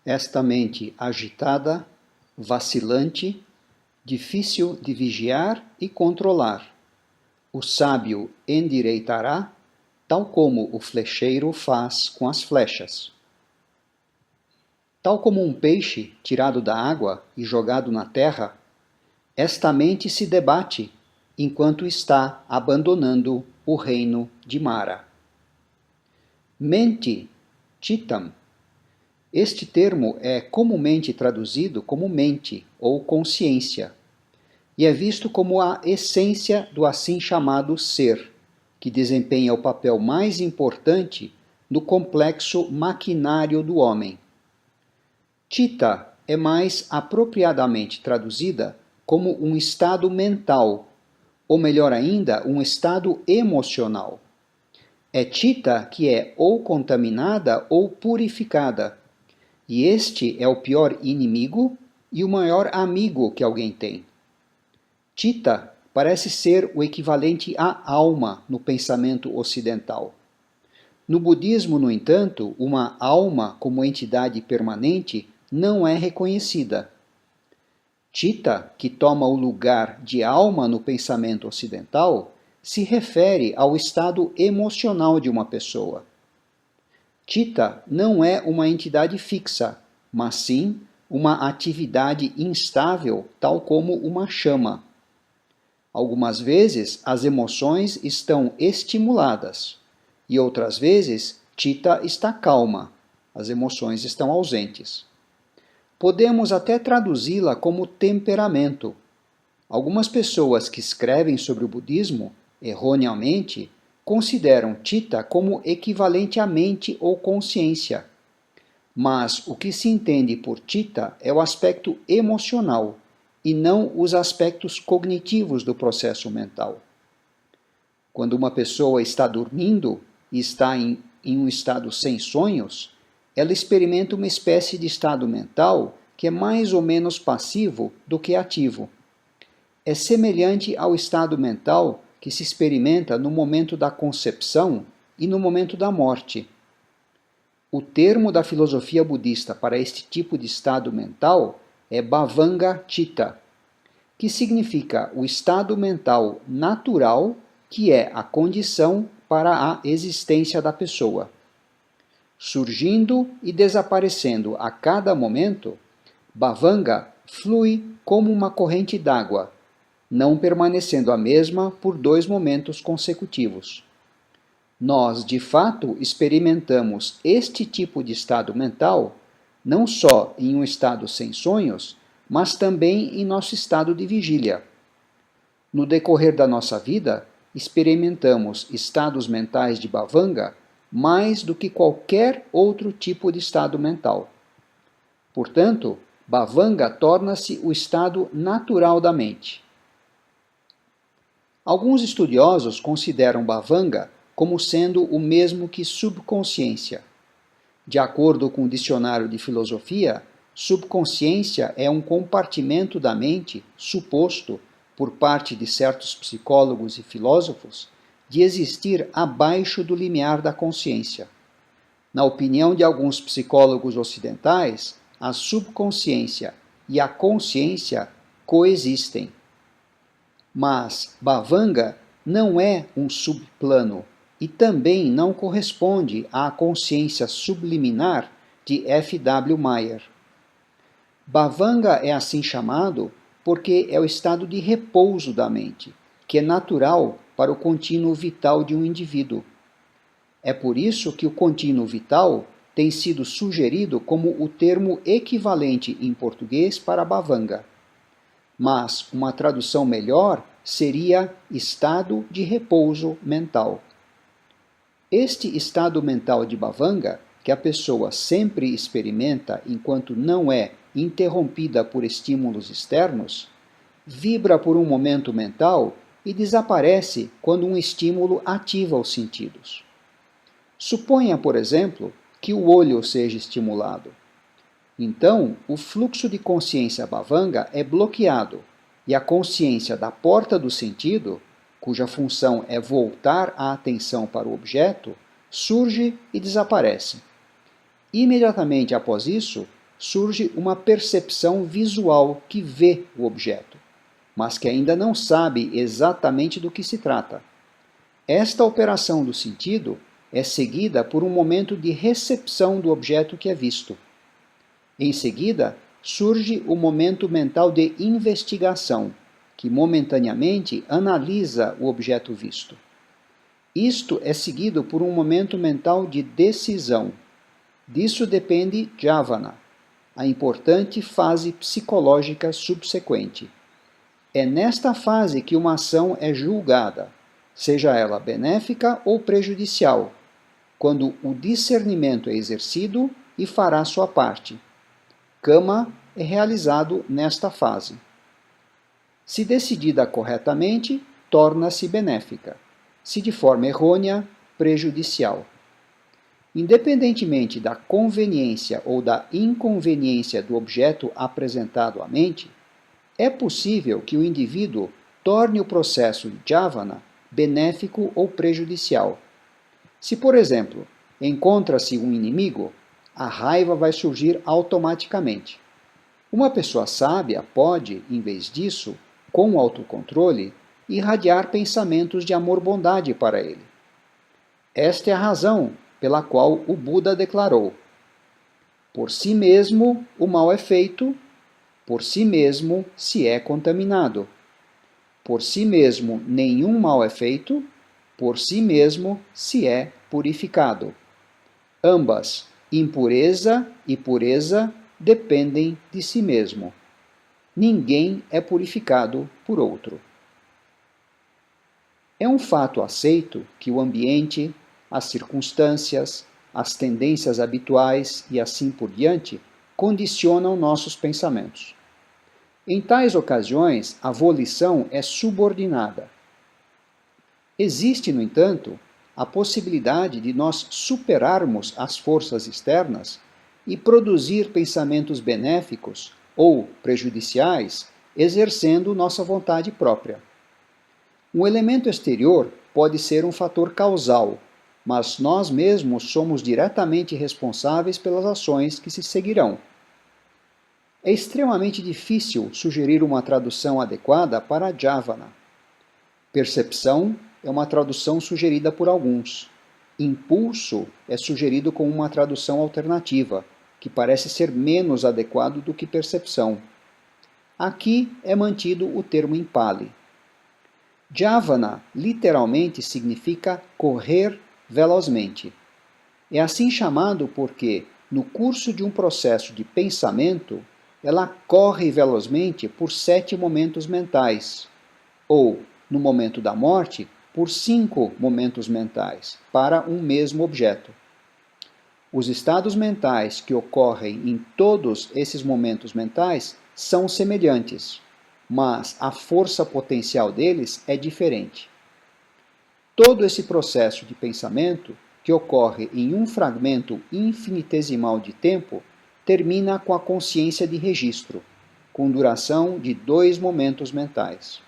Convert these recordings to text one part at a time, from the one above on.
Esta mente agitada, vacilante, difícil de vigiar e controlar, o sábio endireitará, tal como o flecheiro faz com as flechas. Tal como um peixe tirado da água e jogado na terra, esta mente se debate enquanto está abandonando o reino de Mara. Mente, chitam. Este termo é comumente traduzido como mente ou consciência, e é visto como a essência do assim chamado ser, que desempenha o papel mais importante no complexo maquinário do homem. Chitta é mais apropriadamente traduzida como um estado mental, ou melhor ainda, um estado emocional. É chitta que é ou contaminada ou purificada, e este é o pior inimigo e o maior amigo que alguém tem. Chitta parece ser o equivalente à alma no pensamento ocidental. No budismo, no entanto, uma alma como entidade permanente não é reconhecida. Chitta, que toma o lugar de alma no pensamento ocidental, se refere ao estado emocional de uma pessoa. Chitta não é uma entidade fixa, mas sim uma atividade instável, tal como uma chama. Algumas vezes as emoções estão estimuladas e outras vezes Chitta está calma, as emoções estão ausentes. Podemos até traduzi-la como temperamento. Algumas pessoas que escrevem sobre o budismo, erroneamente, consideram Chitta como equivalente à mente ou consciência. Mas o que se entende por Chitta é o aspecto emocional e não os aspectos cognitivos do processo mental. Quando uma pessoa está dormindo e está em um estado sem sonhos, ela experimenta uma espécie de estado mental que é mais ou menos passivo do que ativo. É semelhante ao estado mental que se experimenta no momento da concepção e no momento da morte. O termo da filosofia budista para este tipo de estado mental é Bhavanga Chitta, que significa o estado mental natural, que é a condição para a existência da pessoa. Surgindo e desaparecendo a cada momento, Bhavanga flui como uma corrente d'água, não permanecendo a mesma por 2 momentos consecutivos. Nós, de fato, experimentamos este tipo de estado mental não só em um estado sem sonhos, mas também em nosso estado de vigília. No decorrer da nossa vida, experimentamos estados mentais de Bhavanga mais do que qualquer outro tipo de estado mental. Portanto, Bhavanga torna-se o estado natural da mente. Alguns estudiosos consideram Bhavanga como sendo o mesmo que subconsciência. De acordo com o dicionário de filosofia, subconsciência é um compartimento da mente suposto, por parte de certos psicólogos e filósofos, de existir abaixo do limiar da consciência. Na opinião de alguns psicólogos ocidentais, a subconsciência e a consciência coexistem. Mas Bhavanga não é um subplano e também não corresponde à consciência subliminar de F. W. Meyer. Bhavanga é assim chamado porque é o estado de repouso da mente, que é natural para o contínuo vital de um indivíduo. É por isso que o contínuo vital tem sido sugerido como o termo equivalente em português para Bhavanga. Mas uma tradução melhor seria estado de repouso mental. Este estado mental de Bhavanga, que a pessoa sempre experimenta enquanto não é interrompida por estímulos externos, vibra por um momento mental e desaparece quando um estímulo ativa os sentidos. Suponha, por exemplo, que o olho seja estimulado. Então, o fluxo de consciência Bhavanga é bloqueado e a consciência da porta do sentido, cuja função é voltar a atenção para o objeto, surge e desaparece. Imediatamente após isso, surge uma percepção visual que vê o objeto, mas que ainda não sabe exatamente do que se trata. Esta operação do sentido é seguida por um momento de recepção do objeto que é visto. Em seguida, surge o momento mental de investigação, que momentaneamente analisa o objeto visto. Isto é seguido por um momento mental de decisão. Disso depende jhāvana, a importante fase psicológica subsequente. É nesta fase que uma ação é julgada, seja ela benéfica ou prejudicial, quando o discernimento é exercido e fará sua parte. Kama é realizado nesta fase. Se decidida corretamente, torna-se benéfica. Se de forma errônea, prejudicial. Independentemente da conveniência ou da inconveniência do objeto apresentado à mente, é possível que o indivíduo torne o processo de jhāvana benéfico ou prejudicial. Se, por exemplo, encontra-se um inimigo, a raiva vai surgir automaticamente. Uma pessoa sábia pode, em vez disso, com autocontrole, irradiar pensamentos de amor-bondade para ele. Esta é a razão pela qual o Buda declarou: por si mesmo o mal é feito, por si mesmo se é contaminado. Por si mesmo nenhum mal é feito, por si mesmo se é purificado. Ambas, impureza e pureza, dependem de si mesmo. Ninguém é purificado por outro. É um fato aceito que o ambiente, as circunstâncias, as tendências habituais e assim por diante condicionam nossos pensamentos. Em tais ocasiões, a volição é subordinada. Existe, no entanto, a possibilidade de nós superarmos as forças externas e produzir pensamentos benéficos ou prejudiciais, exercendo nossa vontade própria. Um elemento exterior pode ser um fator causal, mas nós mesmos somos diretamente responsáveis pelas ações que se seguirão. É extremamente difícil sugerir uma tradução adequada para jhāvana. Percepção é uma tradução sugerida por alguns. Impulso é sugerido como uma tradução alternativa, que parece ser menos adequado do que percepção. Aqui é mantido o termo em Pali. Jhāvana literalmente significa correr velozmente. É assim chamado porque, no curso de um processo de pensamento, ela corre velozmente por 7 momentos mentais, ou, no momento da morte, por 5 momentos mentais, para um mesmo objeto. Os estados mentais que ocorrem em todos esses momentos mentais são semelhantes, mas a força potencial deles é diferente. Todo esse processo de pensamento, que ocorre em um fragmento infinitesimal de tempo, termina com a consciência de registro, com duração de 2 momentos mentais.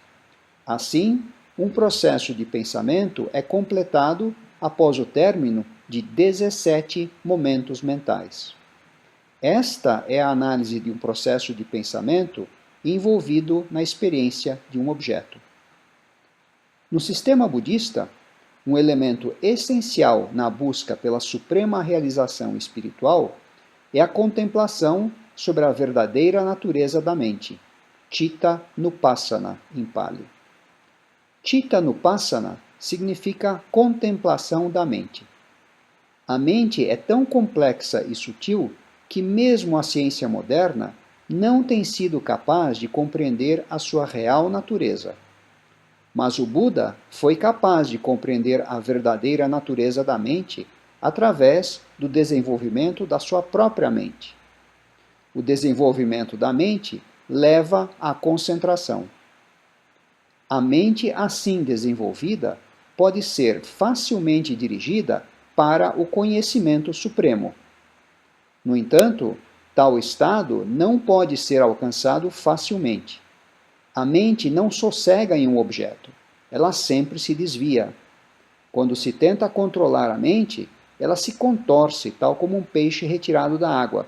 Assim, um processo de pensamento é completado após o término de 17 momentos mentais. Esta é a análise de um processo de pensamento envolvido na experiência de um objeto. No sistema budista, um elemento essencial na busca pela suprema realização espiritual é a contemplação sobre a verdadeira natureza da mente, Citta Nupassana, em Pali. Citta Nupassana significa contemplação da mente. A mente é tão complexa e sutil que mesmo a ciência moderna não tem sido capaz de compreender a sua real natureza. Mas o Buda foi capaz de compreender a verdadeira natureza da mente através do desenvolvimento da sua própria mente. O desenvolvimento da mente leva à concentração. A mente assim desenvolvida pode ser facilmente dirigida para o conhecimento supremo. No entanto, tal estado não pode ser alcançado facilmente. A mente não sossega em um objeto, ela sempre se desvia. Quando se tenta controlar a mente, ela se contorce, tal como um peixe retirado da água.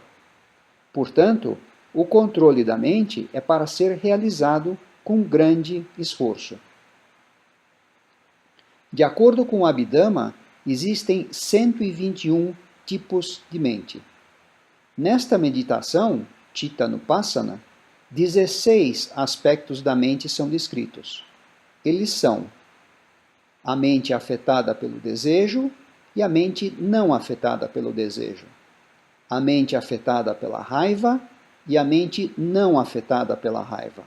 Portanto, o controle da mente é para ser realizado com grande esforço. De acordo com o Abhidhamma, existem 121 tipos de mente. Nesta meditação, Chittanupassana, 16 aspectos da mente são descritos. Eles são a mente afetada pelo desejo e a mente não afetada pelo desejo. A mente afetada pela raiva e a mente não afetada pela raiva.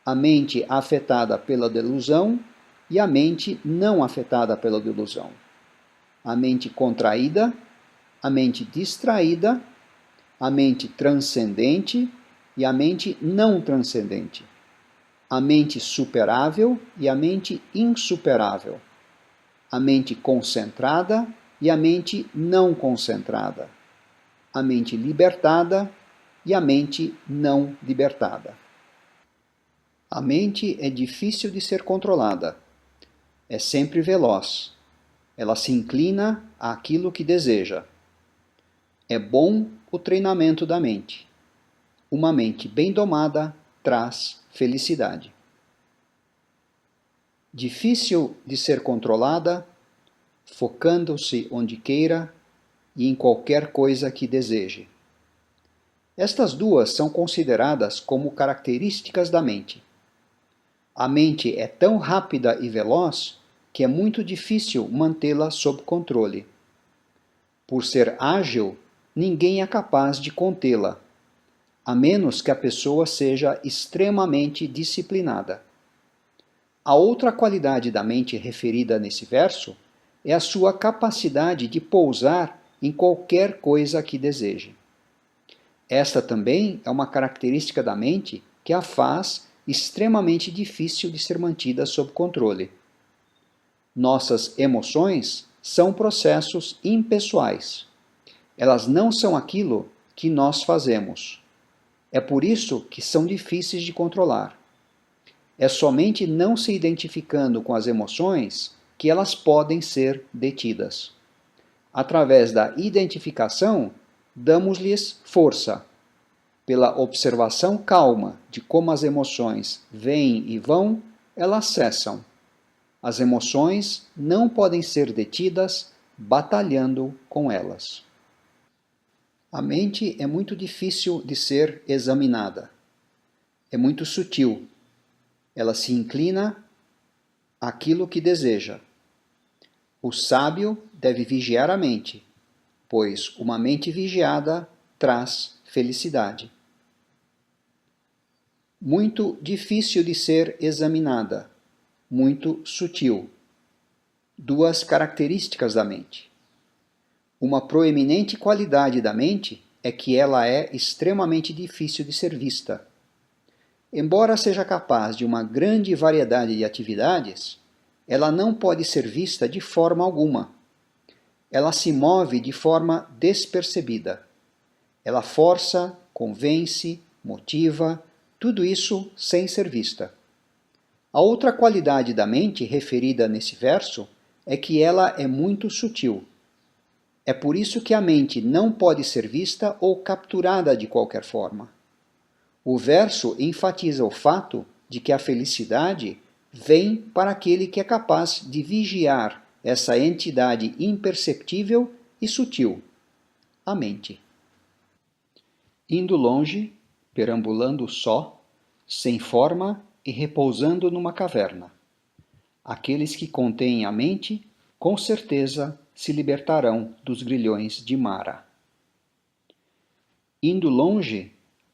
A mente afetada pela delusão e a mente não afetada pela delusão. A mente contraída, a mente distraída, a mente transcendente e a mente não transcendente. A mente superável e a mente insuperável. A mente concentrada e a mente não concentrada. A mente libertada e a mente não libertada. A mente é difícil de ser controlada. É sempre veloz. Ela se inclina àquilo que deseja. É bom o treinamento da mente. Uma mente bem domada traz felicidade. Difícil de ser controlada, focando-se onde queira e em qualquer coisa que deseje. Estas duas são consideradas como características da mente. A mente é tão rápida e veloz que é muito difícil mantê-la sob controle. Por ser ágil, ninguém é capaz de contê-la, a menos que a pessoa seja extremamente disciplinada. A outra qualidade da mente referida nesse verso é a sua capacidade de pousar em qualquer coisa que deseje. Esta também é uma característica da mente que a faz extremamente difícil de ser mantida sob controle. Nossas emoções são processos impessoais. Elas não são aquilo que nós fazemos. É por isso que são difíceis de controlar. É somente não se identificando com as emoções que elas podem ser detidas. Através da identificação, damos-lhes força. Pela observação calma de como as emoções vêm e vão, elas cessam. As emoções não podem ser detidas batalhando com elas. A mente é muito difícil de ser examinada. É muito sutil. Ela se inclina àquilo que deseja. O sábio deve vigiar a mente, pois uma mente vigiada traz felicidade. Muito difícil de ser examinada, muito sutil. Duas características da mente. Uma proeminente qualidade da mente é que ela é extremamente difícil de ser vista. Embora seja capaz de uma grande variedade de atividades, ela não pode ser vista de forma alguma. Ela se move de forma despercebida. Ela força, convence, motiva, tudo isso sem ser vista. A outra qualidade da mente referida nesse verso é que ela é muito sutil. É por isso que a mente não pode ser vista ou capturada de qualquer forma. O verso enfatiza o fato de que a felicidade vem para aquele que é capaz de vigiar essa entidade imperceptível e sutil, a mente. Indo longe, perambulando só, sem forma e repousando numa caverna. Aqueles que contêm a mente, com certeza, se libertarão dos grilhões de Mara. Indo longe,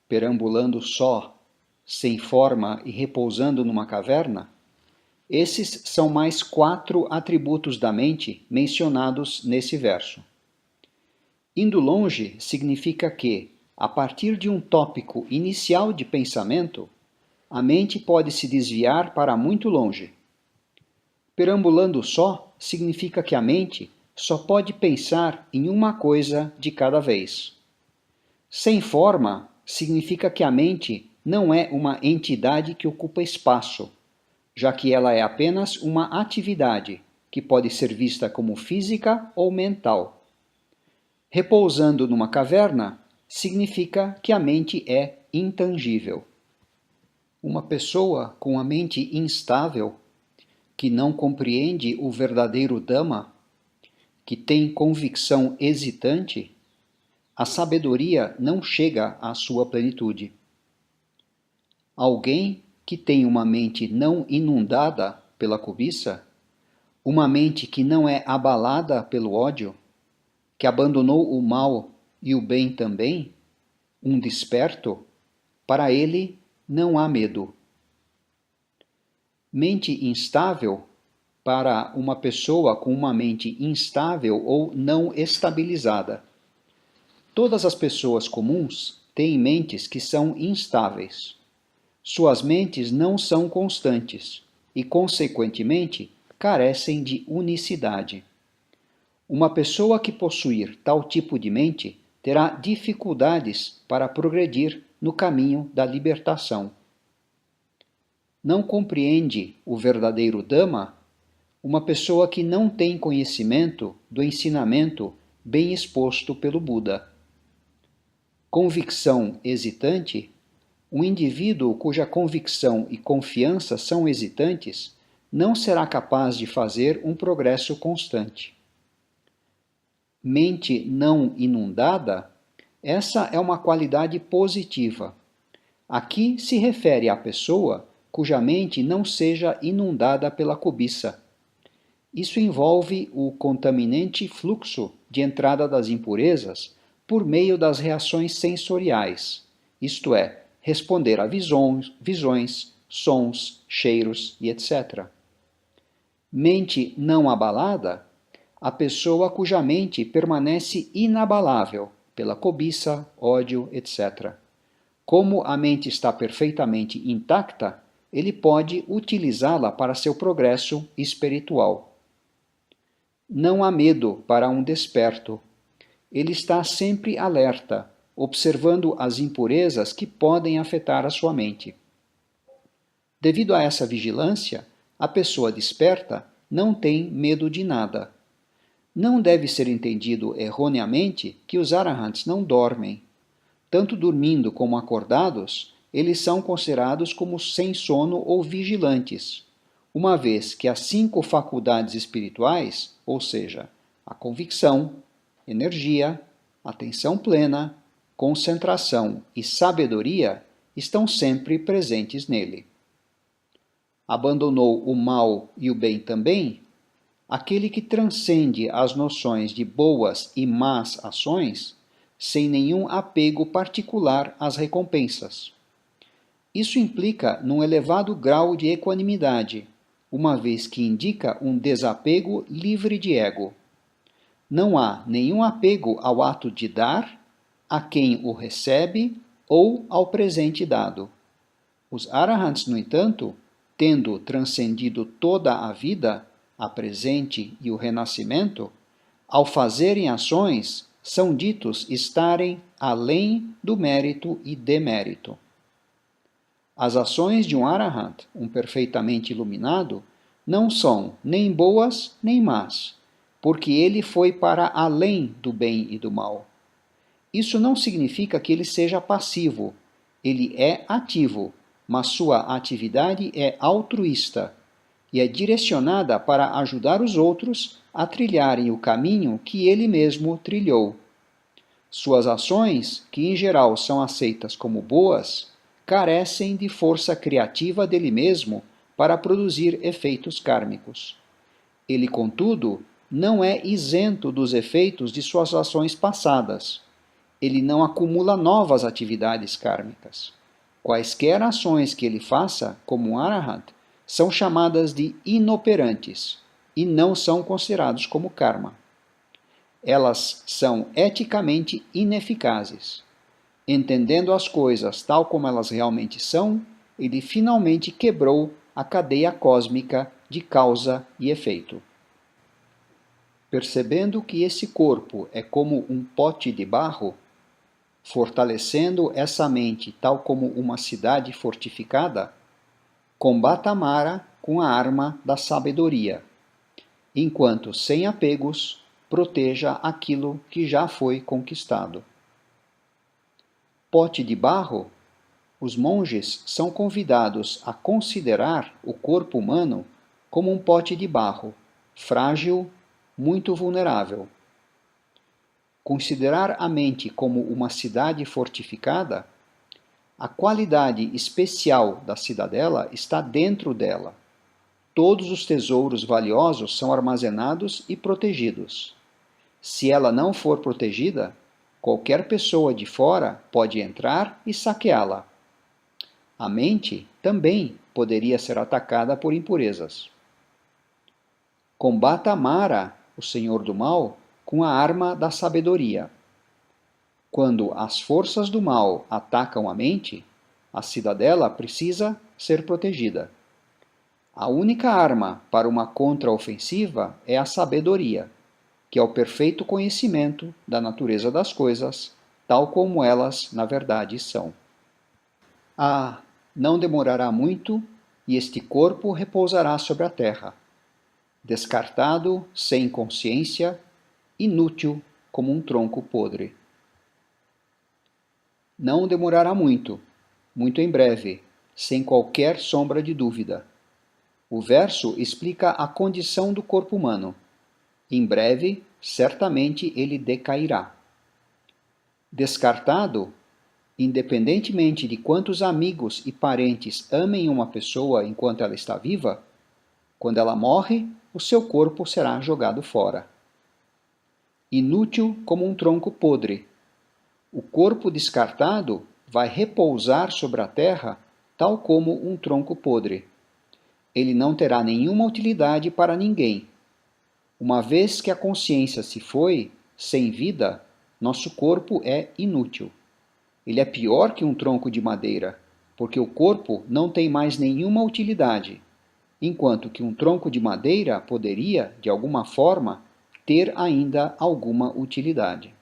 perambulando só, sem forma e repousando numa caverna, esses são mais 4 atributos da mente mencionados nesse verso. Indo longe significa que, a partir de um tópico inicial de pensamento, a mente pode se desviar para muito longe. Perambulando só significa que a mente só pode pensar em uma coisa de cada vez. Sem forma significa que a mente não é uma entidade que ocupa espaço, já que ela é apenas uma atividade que pode ser vista como física ou mental. Repousando numa caverna significa que a mente é intangível. Uma pessoa com a mente instável, que não compreende o verdadeiro Dhamma, que tem convicção hesitante, a sabedoria não chega à sua plenitude. Alguém que tem uma mente não inundada pela cobiça, uma mente que não é abalada pelo ódio, que abandonou o mal e o bem também, um desperto, para ele não há medo. Mente instável, para uma pessoa com uma mente instável ou não estabilizada. Todas as pessoas comuns têm mentes que são instáveis. Suas mentes não são constantes e, consequentemente, carecem de unicidade. Uma pessoa que possuir tal tipo de mente terá dificuldades para progredir no caminho da libertação. Não compreende o verdadeiro Dhamma uma pessoa que não tem conhecimento do ensinamento bem exposto pelo Buda. Convicção hesitante, um indivíduo cuja convicção e confiança são hesitantes não será capaz de fazer um progresso constante. Mente não inundada, essa é uma qualidade positiva. Aqui se refere à pessoa cuja mente não seja inundada pela cobiça. Isso envolve o contaminante fluxo de entrada das impurezas por meio das reações sensoriais, isto é, responder a visões, sons, cheiros e etc. Mente não abalada, a pessoa cuja mente permanece inabalável pela cobiça, ódio, etc. Como a mente está perfeitamente intacta, ele pode utilizá-la para seu progresso espiritual. Não há medo para um desperto. Ele está sempre alerta, observando as impurezas que podem afetar a sua mente. Devido a essa vigilância, a pessoa desperta não tem medo de nada. Não deve ser entendido erroneamente que os arahants não dormem. Tanto dormindo como acordados, eles são considerados como sem sono ou vigilantes, uma vez que as 5 faculdades espirituais, ou seja, a convicção, energia, atenção plena, concentração e sabedoria, estão sempre presentes nele. Abandonou o mal e o bem também? Aquele que transcende as noções de boas e más ações, sem nenhum apego particular às recompensas. Isso implica num elevado grau de equanimidade, uma vez que indica um desapego livre de ego. Não há nenhum apego ao ato de dar, a quem o recebe ou ao presente dado. Os arahants, no entanto, tendo transcendido toda a vida, a presente e o renascimento, ao fazerem ações, são ditos estarem além do mérito e demérito. As ações de um arahant, um perfeitamente iluminado, não são nem boas nem más, porque ele foi para além do bem e do mal. Isso não significa que ele seja passivo. Ele é ativo, mas sua atividade é altruísta e é direcionada para ajudar os outros a trilharem o caminho que ele mesmo trilhou. Suas ações, que em geral são aceitas como boas, carecem de força criativa dele mesmo para produzir efeitos kármicos. Ele, contudo, não é isento dos efeitos de suas ações passadas. Ele não acumula novas atividades kármicas. Quaisquer ações que ele faça, como um arahant, são chamadas de inoperantes e não são considerados como karma. Elas são eticamente ineficazes. Entendendo as coisas tal como elas realmente são, ele finalmente quebrou a cadeia cósmica de causa e efeito. Percebendo que esse corpo é como um pote de barro, fortalecendo essa mente tal como uma cidade fortificada, combata Mara com a arma da sabedoria, enquanto sem apegos proteja aquilo que já foi conquistado. pote de barro, os monges são convidados a considerar o corpo humano como um pote de barro, frágil, muito vulnerável. Considerar a mente como uma cidade fortificada, a qualidade especial da cidadela está dentro dela. Todos os tesouros valiosos são armazenados e protegidos. Se ela não for protegida, qualquer pessoa de fora pode entrar e saqueá-la. A mente também poderia ser atacada por impurezas. Combata Mara, o senhor do mal, com a arma da sabedoria. Quando as forças do mal atacam a mente, a cidadela precisa ser protegida. A única arma para uma contraofensiva é a sabedoria, que é o perfeito conhecimento da natureza das coisas, tal como elas na verdade são. Não demorará muito, e este corpo repousará sobre a terra, descartado, sem consciência, inútil como um tronco podre. Não demorará muito, muito em breve, sem qualquer sombra de dúvida. O verso explica a condição do corpo humano. Em breve, certamente ele decairá. Descartado, independentemente de quantos amigos e parentes amem uma pessoa enquanto ela está viva, quando ela morre, o seu corpo será jogado fora. Inútil como um tronco podre. O corpo descartado vai repousar sobre a terra tal como um tronco podre. Ele não terá nenhuma utilidade para ninguém. Uma vez que a consciência se foi, sem vida, nosso corpo é inútil. Ele é pior que um tronco de madeira, porque o corpo não tem mais nenhuma utilidade, enquanto que um tronco de madeira poderia, de alguma forma, ter ainda alguma utilidade.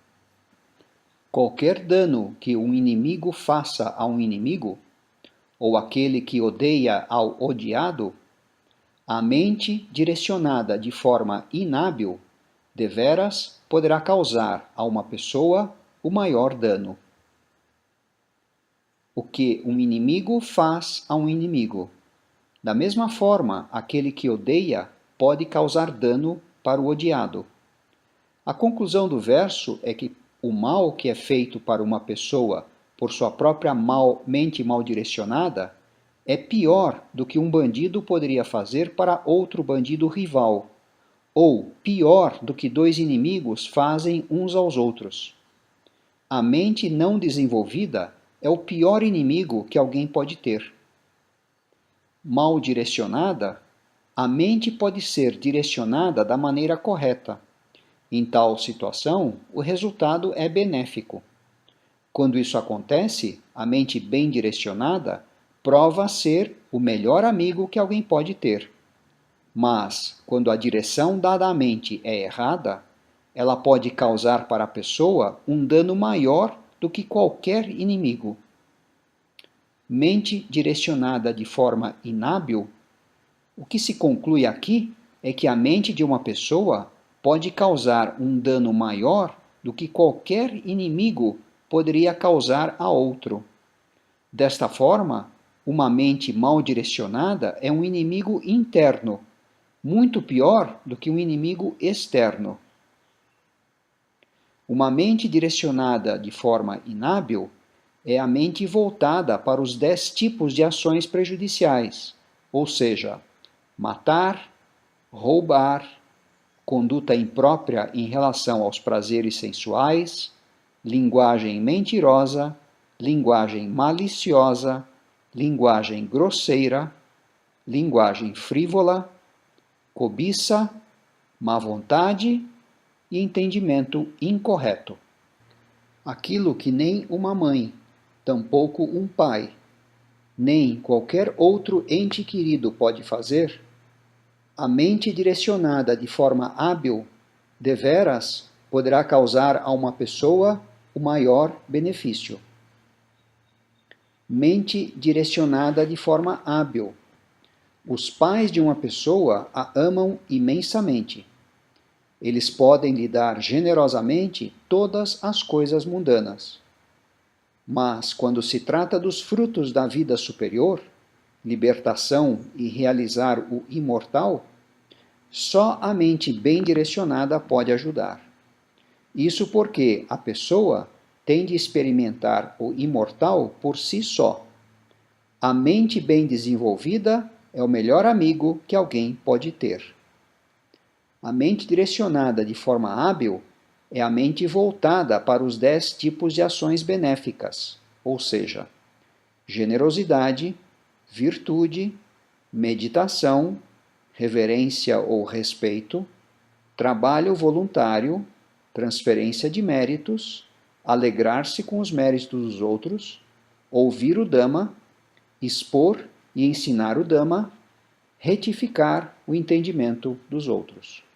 Qualquer dano que um inimigo faça a um inimigo, ou aquele que odeia ao odiado, a mente direcionada de forma inábil, deveras poderá causar a uma pessoa o maior dano. O que um inimigo faz a um inimigo. Da mesma forma, aquele que odeia pode causar dano para o odiado. A conclusão do verso é que o mal que é feito para uma pessoa por sua própria mente mal direcionada é pior do que um bandido poderia fazer para outro bandido rival, ou pior do que dois inimigos fazem uns aos outros. A mente não desenvolvida é o pior inimigo que alguém pode ter. Mal direcionada, a mente pode ser direcionada da maneira correta. Em tal situação, o resultado é benéfico. Quando isso acontece, a mente bem direcionada prova ser o melhor amigo que alguém pode ter. Mas, quando a direção dada à mente é errada, ela pode causar para a pessoa um dano maior do que qualquer inimigo. Mente direcionada de forma inábil, o que se conclui aqui é que a mente de uma pessoa pode causar um dano maior do que qualquer inimigo poderia causar a outro. Desta forma, uma mente mal direcionada é um inimigo interno, muito pior do que um inimigo externo. Uma mente direcionada de forma inábil é a mente voltada para os 10 tipos de ações prejudiciais, ou seja, matar, roubar, conduta imprópria em relação aos prazeres sensuais, linguagem mentirosa, linguagem maliciosa, linguagem grosseira, linguagem frívola, cobiça, má vontade e entendimento incorreto. Aquilo que nem uma mãe, tampouco um pai, nem qualquer outro ente querido pode fazer, a mente direcionada de forma hábil, deveras, poderá causar a uma pessoa o maior benefício. Mente direcionada de forma hábil. Os pais de uma pessoa a amam imensamente. Eles podem lhe dar generosamente todas as coisas mundanas. Mas, quando se trata dos frutos da vida superior, libertação e realizar o imortal, só a mente bem direcionada pode ajudar. Isso porque a pessoa tem de experimentar o imortal por si só. A mente bem desenvolvida é o melhor amigo que alguém pode ter. A mente direcionada de forma hábil é a mente voltada para os 10 tipos de ações benéficas, ou seja, generosidade, virtude, meditação, reverência ou respeito, trabalho voluntário, transferência de méritos, alegrar-se com os méritos dos outros, ouvir o Dhamma, expor e ensinar o Dhamma, retificar o entendimento dos outros.